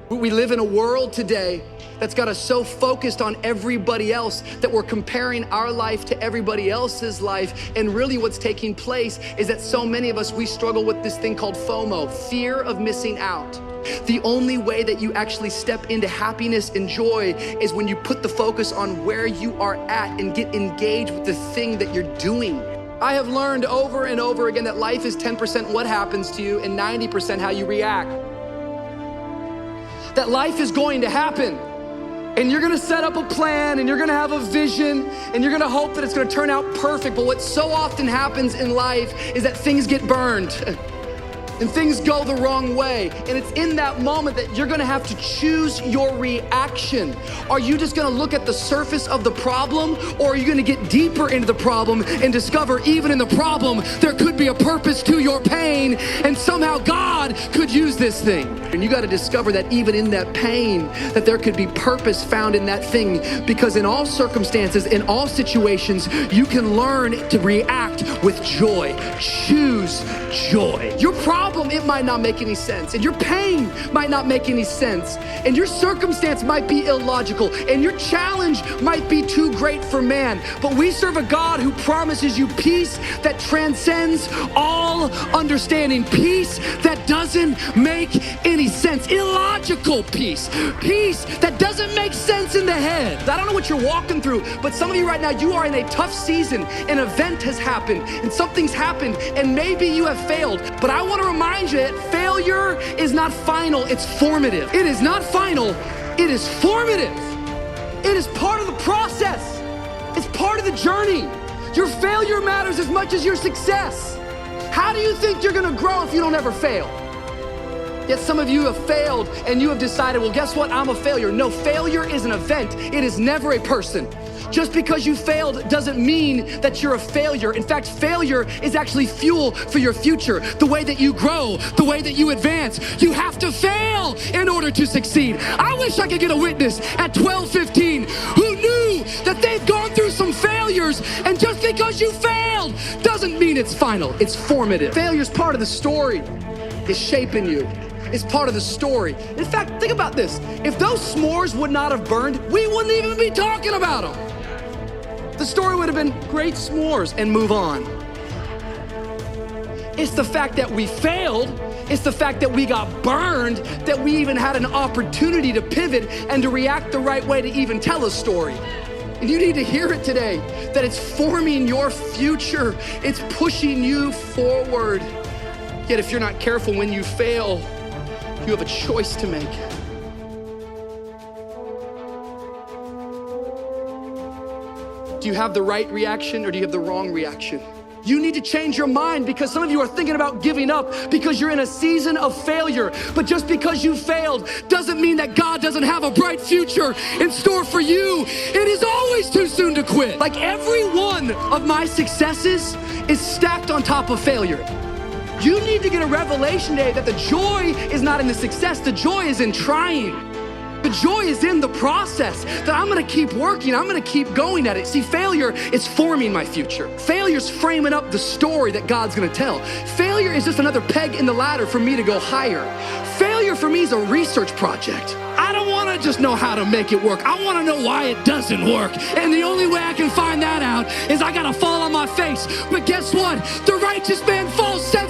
We live in a world today that's got us so focused on everybody else that we're comparing our life to everybody else's life. And really what's taking place is that so many of us, we struggle with this thing called FOMO, fear of missing out. The only way that you actually step into happiness and joy is when you put the focus on where you are at and get engaged with the thing that you're doing. I have learned over and over again that life is 10% what happens to you and 90% how you react. That life is going to happen. And you're gonna set up a plan and you're gonna have a vision and you're gonna hope that it's gonna turn out perfect. But what so often happens in life is that things get burned and things go the wrong way. And it's in that moment that you're gonna have to choose your reaction. Are you just gonna look at the surface of the problem, or are you gonna get deeper into the problem and discover even in the problem, there could be a purpose to your pain and somehow God could use this thing. And you gotta discover that even in that pain, that there could be purpose found in that thing, because in all circumstances, in all situations, you can learn to react with joy. Choose joy. Your problem, it might not make any sense, and your pain might not make any sense, and your circumstance might be illogical, and your challenge might be too great for man, but we serve a God who promises you peace that transcends all understanding, peace that doesn't make any sense, illogical peace, peace that doesn't make sense in the head. I don't know what you're walking through, but some of you right now, you are in a tough season. An event has happened and something's happened, and maybe you have failed, but I want to remind you that failure is not final, it's formative. It is not final, it is formative. It is part of the process. It's part of the journey. Your failure matters as much as your success. How do you think you're gonna grow if you don't ever fail? Yet some of you have failed and you have decided, well, guess what? I'm a failure. No, failure is an event. It is never a person. Just because you failed doesn't mean that you're a failure. In fact, failure is actually fuel for your future. The way that you grow, the way that you advance, you have to fail in order to succeed. I wish I could get a witness at 12:15 who knew that they've gone through some failures, and just because you failed doesn't mean it's final, it's formative. Failure's part of the story. It's shaping you. It's part of the story. In fact, think about this. If those s'mores would not have burned, we wouldn't even be talking about them. The story would have been great s'mores and move on. It's the fact that we failed, it's the fact that we got burned, that we even had an opportunity to pivot and to react the right way to even tell a story. And you need to hear it today, that it's forming your future. It's pushing you forward. Yet if you're not careful, when you fail, you have a choice to make. Do you have the right reaction or do you have the wrong reaction? You need to change your mind, because some of you are thinking about giving up because you're in a season of failure. But just because you failed doesn't mean that God doesn't have a bright future in store for you. It is always too soon to quit. Like every one of my successes is stacked on top of failure. You need to get a revelation today that the joy is not in the success, the joy is in trying. The joy is in the process, that I'm gonna keep working, I'm gonna keep going at it. See, failure is forming my future. Failure's framing up the story that God's gonna tell. Failure is just another peg in the ladder for me to go higher. Failure for me is a research project. I don't wanna just know how to make it work. I wanna know why it doesn't work. And the only way I can find that out is I gotta fall on my face. But guess what? The righteous man falls 7